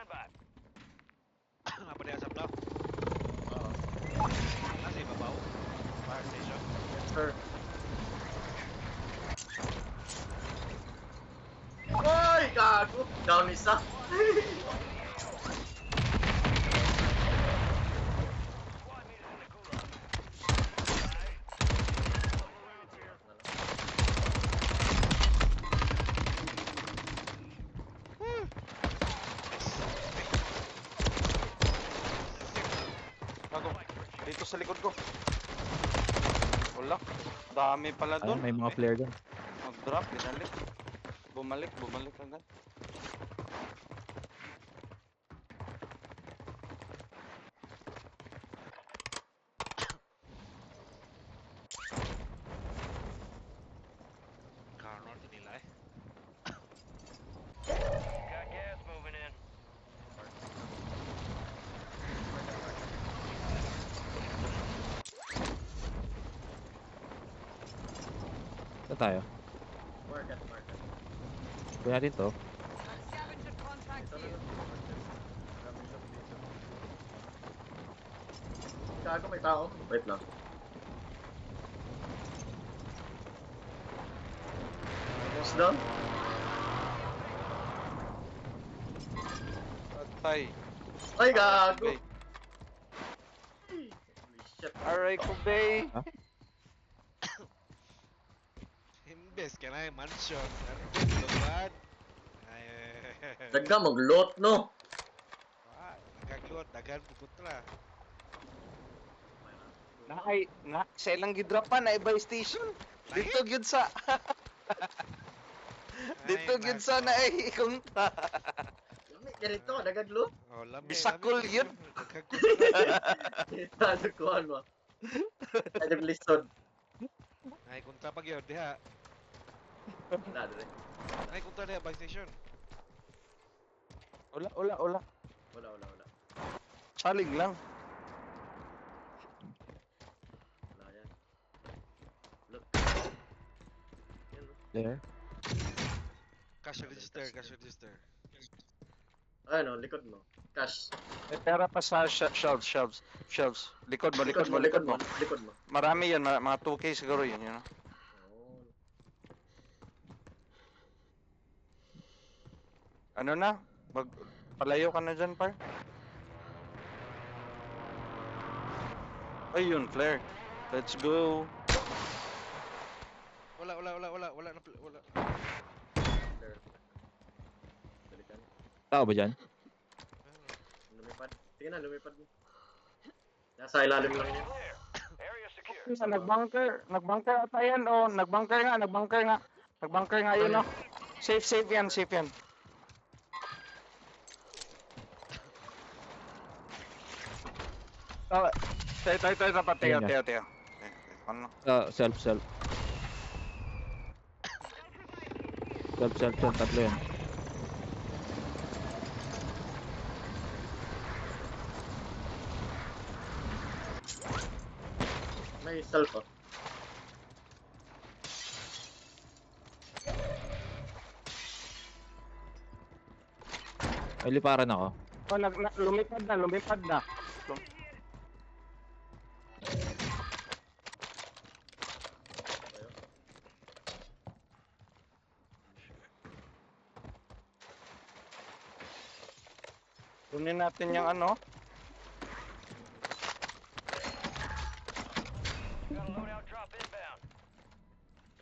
Apa dia asap tau? Oo. Nasa ibabaw? Fire station? Yes, sir. Ay, gago! Down isa. Bago. Dito sa likod ko. Wala. Dami pala Ay, doon. may mga player doon. Mag-drop, binalik. Bumalik agad. Car north nila eh. Got gas moving in. Saan tayo? Market. Kuya natin to. Scavenger contract Ito na here. lang. Marami shop dito. Gago, may tao. Wait lang. Almost done. Patay. Ay, gago! Bay. Holy shit. Aray ko, Bay. Ha? Imbes ka na yung mansion. Ano lugar? Ay, Dagga, mag-loot, no? nagaglot, dagan pupunta. Na, sa ilang gidrapan na ibay station. Dito gyud sa Dito gyud sa na kung Lami, ganito, dagag-loot. Oh, lami. Bisakol yun. Ano ko, ano? Nag-listod. Ay, kunta pag yun, diha. Wala, dali. Ay, kunta diha, bike station. Wala. Wala. Saling lang. Wala yan. Look. Yan, no? Player. Cash register. Ano, likod mo. Cash. May pera pa sa shelves. Likod mo. Likod mo. Marami yan, mga 2K siguro yun, you know. Oh. Ano na? Palayo ka na dyan, par? Ayun, flare. Let's go. Wala. There. Balikan. Tao ba dyan? Lumipad. Tingnan na, lumipad mo. Nasa ilalim lang niya. Clear. Area secure. Nagbunker ata yan, oh. Nagbunker nga yun, oh. Safe yan. Tayo, dapat, Teo. Ano? Self. Self, tatlo yan. May self, oh. Ay, liparan ako. Oh, lumipad na. Kunin natin yung ano. Got a loadout drop inbound.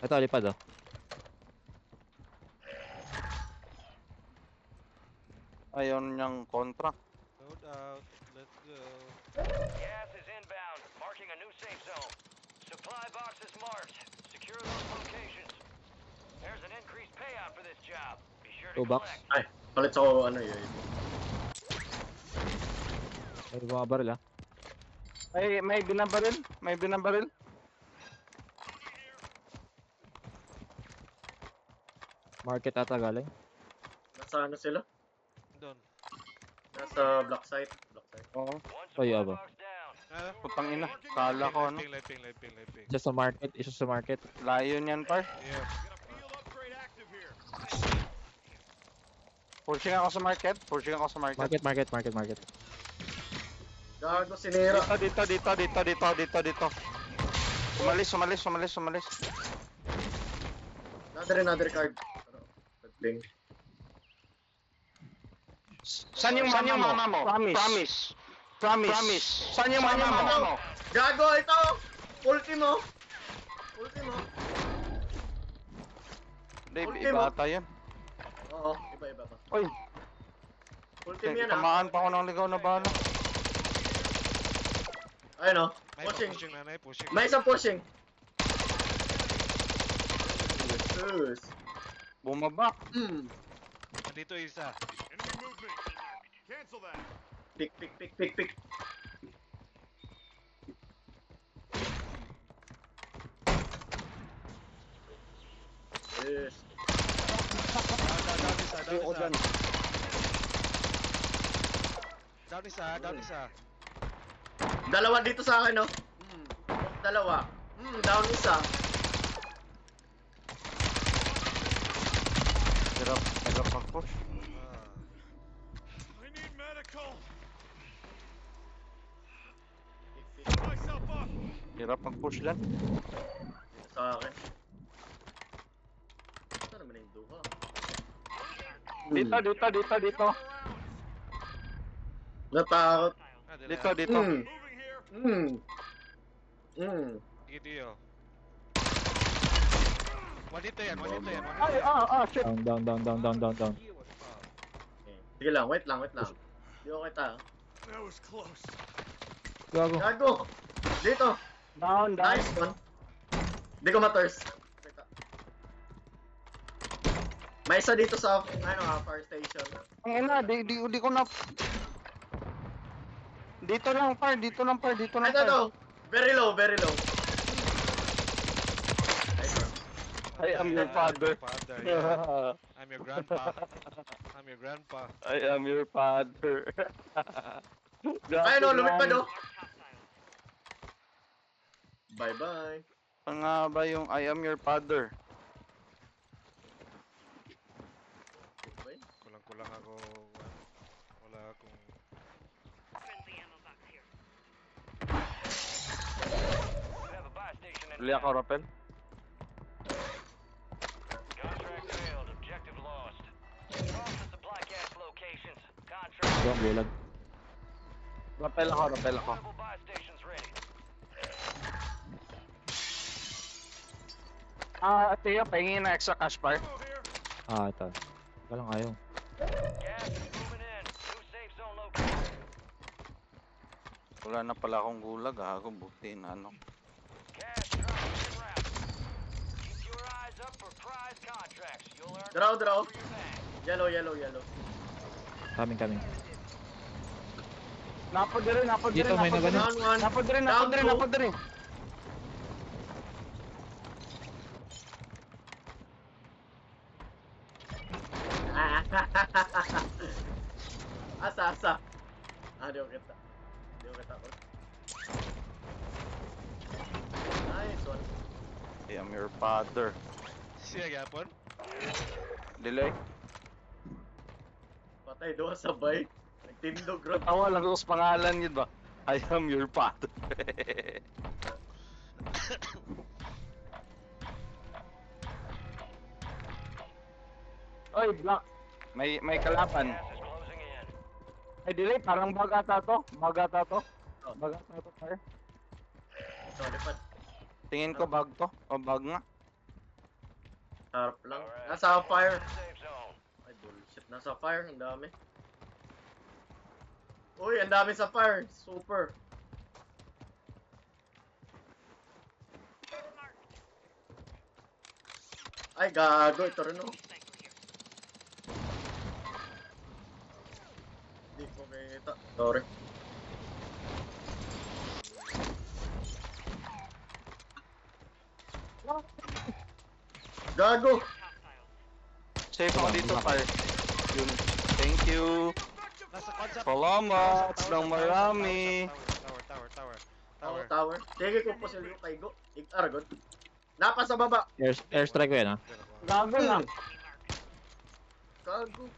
Ito, lipad oh. Ayun yung kontra. Load out. Let's go. Gas is inbound, marking a new safe zone. Supply boxes marked. Secure those locations. There's an increased payout for this job. Be sure to 2 bucks. collect. Ay, palit sa ano yun. May mga baril ah. May binabaril. Market ata galing. Nasa ano sila? Doon. Nasa block site. Oo. One Ay, supply aba. box down. Ano? Putang ina. Kala ko ano. Light ping. Isa sa market. Layo niyan, par. Yeah. Pushing ako sa market. Pushing ako sa market. Market. Gago, sinira. Dito. Sumalis. Another card. Nag-ping. Saan yung mama mo? Promise. Saan yung mama mo? Gago, ito! Ultimo! Dave, Ultimo. iba ata yan. Oo, iba pa. Uy, Ultimo yan ah. tamaan pa ako ng ligaw na bala. Ayun o, May pushing. pushing. May isang pushing. Jesus. Bumaba. Nandito isa. Pick. Yes. Down isa. Dalawa dito sa akin, no? Dalawa. Down isa. Hirap mag-push. Hirap mag-push lang. Dito sa akin. Ito naman yung duha. Dito. Natakot. Dito. Dito yun. Dito yan. Ay, shit. Down. Sige lang, wait lang. Di ko kita. Gago. Gago! Dito! Down. Nice one. Di ko maters. May isa dito sa, fire station. Ang ina, di ko na... Dito lang, par. Ito. Very low. I am your father. Yeah. I'm your grandpa. I am your father. Ayun o, lumipad o. Bye-bye. Ano nga ba yung I am your father? Kulang ako. Wala akong... We have a buy station in Uli ako, Rappel. Contract failed. Objective lost. Cross the supply gas locations. Contract. Gago, bulag. Rappel ako. Multiple buy stations ready. Tiyo, pahingin na extra cash par. Ito. Walang ayaw. Gas is moving in. New safe zone located. Wala na pala akong gulag, ako buti na ano. Cash dropping in route. Keep your eyes up for prize contracts. You'll earn Draw. for your bag. Yellow. Coming. Napod rin. Dito, may nagano. Down one. Napod rin. Asa. Di ko kita. Nice one. I am your father. Siya gapon? Delay. Patay doon sabay. Nagtindog ron. Tawa lang sa pangalan yun ba? I am your father. Oy, Black. May kalaban. Gas is closing in. Ay, delay. Parang bagata to. Bagata to, par. Ito, lipad. Tingin ko bag to. O bag nga. Harap lang. Alright. Nasa fire. Safe zone. Ay, bullshit. Nasa fire. Ang dami. Uy, ang dami sa fire. Super. Ay, gago. Ito rin oh. Hindi ko kita. Sorry. Gago. Safe ako dito, par. Yun. Thank you. Nasa concept. Salamat ng marami. Tower. Sige ko po sila kay Go. Aragon. Napa sa baba. Airstrike ko yan, ha? Gago na. Gago.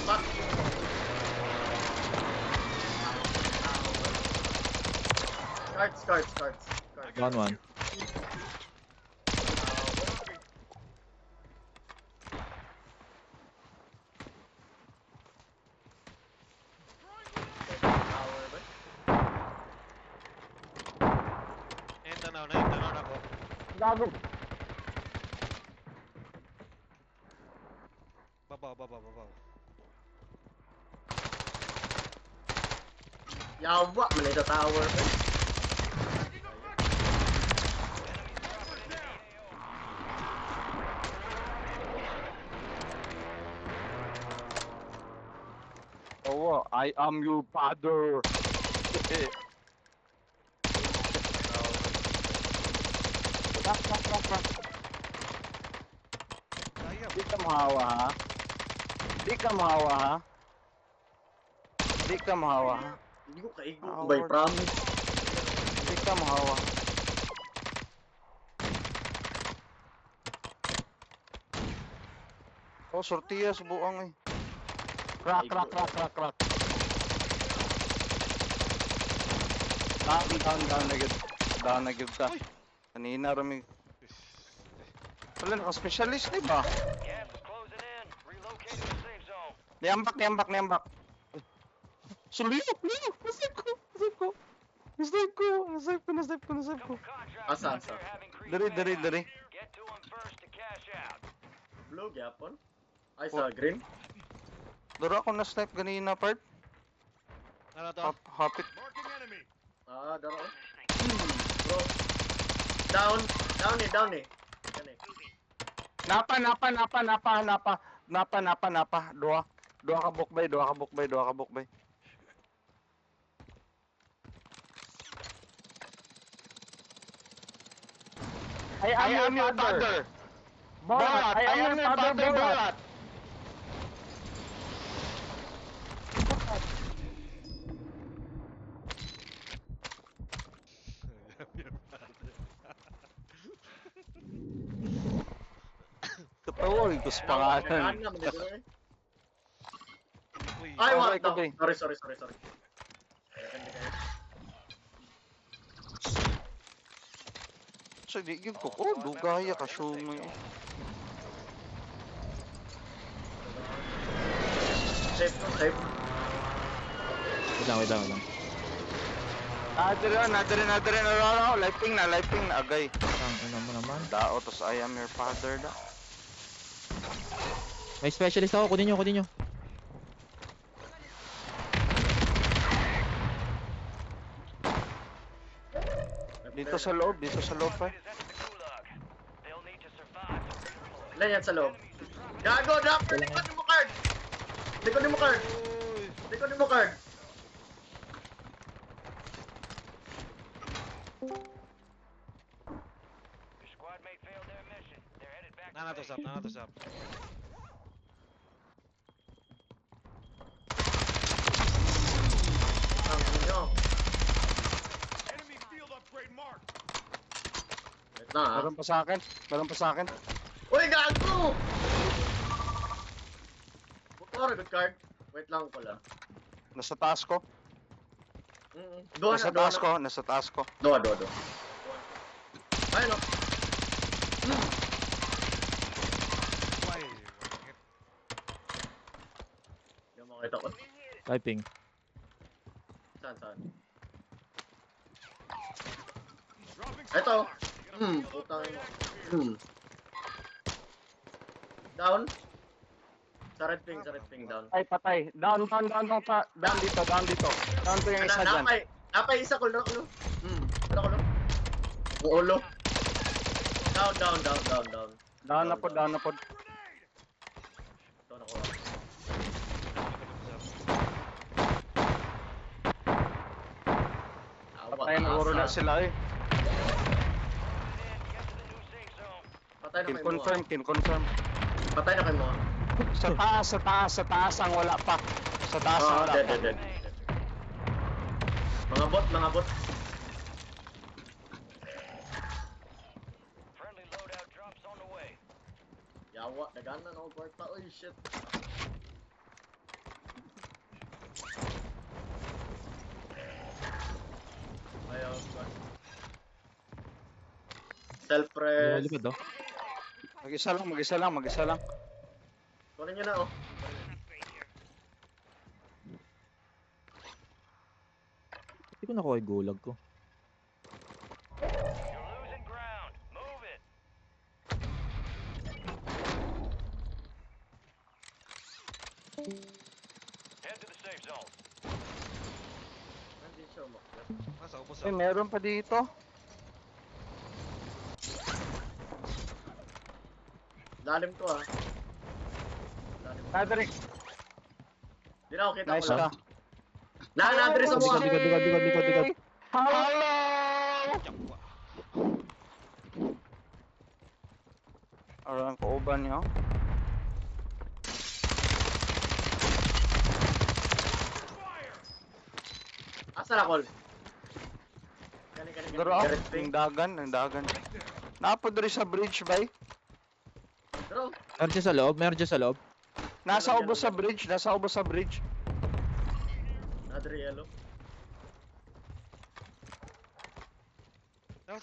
pa. Cards. Down one. Tower ba? Ayun, tanaw na ako. Gago. Babaw. Yawa, malay sa tower ba? Oh, I am your father. Rak. Sayang. Di ka mahawa ha. Di ka mahawa ha. Hindi ko kaigo. Ah, By word. promise. Di ka mahawa. Oh, sortiyas buang eh. Crack. Down na gyud ka. Uy! Kanina rami. Wala naka-specialist di ba? Gas is closing in. Relocating the safe zone. Niambak. Suliyo. Nasave ko. Couple contracts Asa? out there have increased Dari. payouts. Get to them first to cash out. Blue gyapon. Ay sa green. Dura ako na snipe ganina part. Ano to? Hapit. Ah, daro. Bro. Down eh. Yan eh. Napa. Dua ka bukbay. I am your father. Borat, I am your father, Borat. Katawa ko sa pangalan. Uy, Ay, Okay, what the? okay. Sorry. Hindi kayo. So, di yun ko. Oh, dugaya ka, sumay. Safe. Wait lang. Nadiri na. Liping na, agay. Ang ina mo naman. Dao, tos I am your father da. May specialist ako, kunin nyo. Dito sa loob pa. Is entered the gulag. They'll need to survive to redeploy. Ilan yan sa loob? Gago, dapper! Likonin mo card! Likonin mo card! Your squad mate failed their mission. They're headed back nana to to sap. Ang inyo. Wait na ha. Meron pa sa akin. Uy, gago! Bukor, good card. Wait lang ko lang. Nasa taas ko. Doon Nasa taas ko. Doon. Ayun o. Why? Yung makita ko. Typing. Saan? Ito. Putang ina. Down. Sa red ping down. Ay, patay. Down dito. Down to yung isa dyan. Napay isa ko lo. Ulo. Ulo. Down. Down na po. Down ako. Patay na uro na sila eh. Patay na kayo mo. Kin-confirm. Patay na kayo mo. Sa taas ang wala pa. Sa taas ang wala pa. Dead. Mga bot. Friendly loadout drops on the way. Yawa, nagana na ako kwarta. Uy, shit. Self-press. Lumipad, oh. Mag-isa lang, mag-isa lang, mag-isa lang. Kunin nyo na, oh. Hindi ko nakuha yung gulag ko. You're losing ground. Move it. Head to the safe zone. Hindi siya umakyat. Nasa ubos Eh, ako. meron pa dito. Lalim to, ah. Lalim. Nadrik, Di na ako kita nice ko lang. ka. Nadri sa mukha. Likod. Hello! Yakwa. Alam ko uban niyo. Asa na, Col? Kani. Daro ako, ang dagan. Napod rin sa bridge, bay. Daro. Meron dyan sa loob, meron dyan sa loob. Nasa ubos sa bridge, nasa ubos sa bridge. Nadri yellow.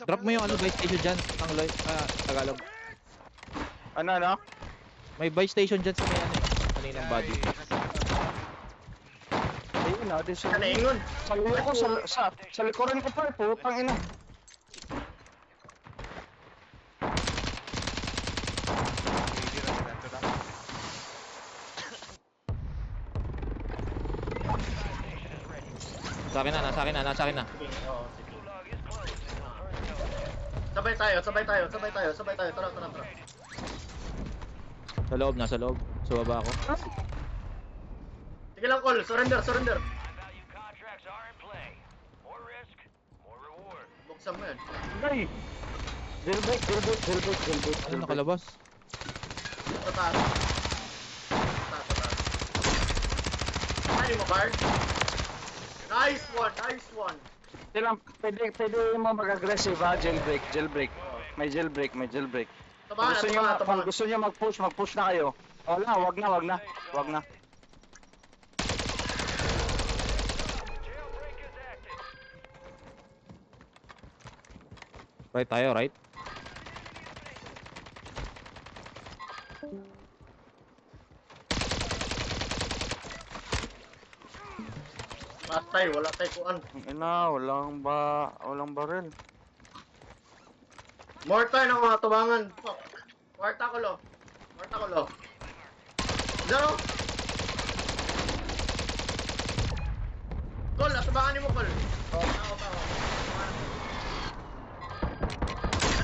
Drop mo yung ano, buy station dyan. Ang Tagalog. Ano? May buy station dyan sa may ano, kaninang body. Ayun na, di sa Kanaingon. Sa liwa ko, sa likuran ko pa, putang ina. Sa akin na, nasa akin na. Sige, oo, sige. Gulag is closing. First go. Sabay tayo. Tara. Sa loob, nasa loob. Sa baba ako. Sige lang, Col. Surrender. High value contracts are in play. More risk, more reward. Buksan mo yan. Bay! Jailbreak. Ano nakalabas? Sa taas. Ano mo, Bard? Nice one. Silang, pwede mo mag-aggressive ha, jailbreak. May jailbreak. Kung gusto nyo mag-push na kayo. Wag na. Jailbreak is active. Right tayo, right? Patay, wala tayo kuan. Ina, walang barrel. Mortar na mga tubangan. Fuck. Kwarta ko lo. Zero. Col, atubangan ni mo, Col. Ako.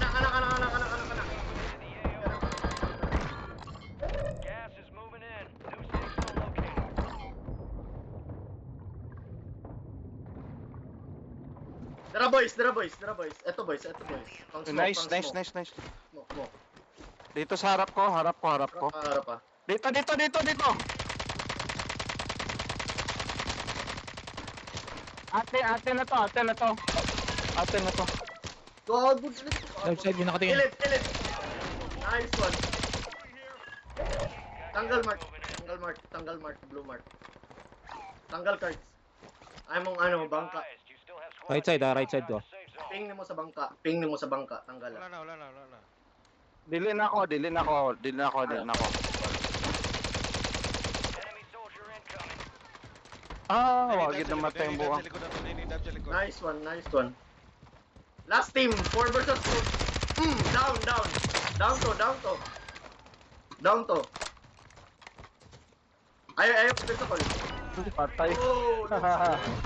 Kana. Gas is moving in. New safe zone located. Dara boys. Eto boys. Pang smoke, Nice. Smoke. Dito sa harap ko. Harap pa. Dito. Ate na to. God, Left side, may nakatingin. Kilit. Nice one. Tanggal mark, blue mark. Tanggal cards. Ay mong ano, bangka. Advised, you still have squad Right side, mates right side ko. outside safe zone. Ping ni mo sa bangka. Tanggal. Wala na. Dilin ako. Enemy soldier incoming. Wagid na matay yung buwang. Nice one. Last team, 4 versus 2. Down to. Ayaw, pito ko. Patay. Oh,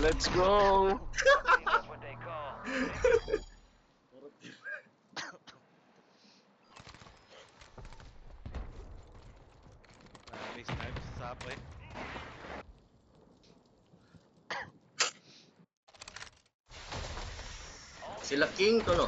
Let's go. That's what they call. May snipe sa sapo eh. Sila King to no.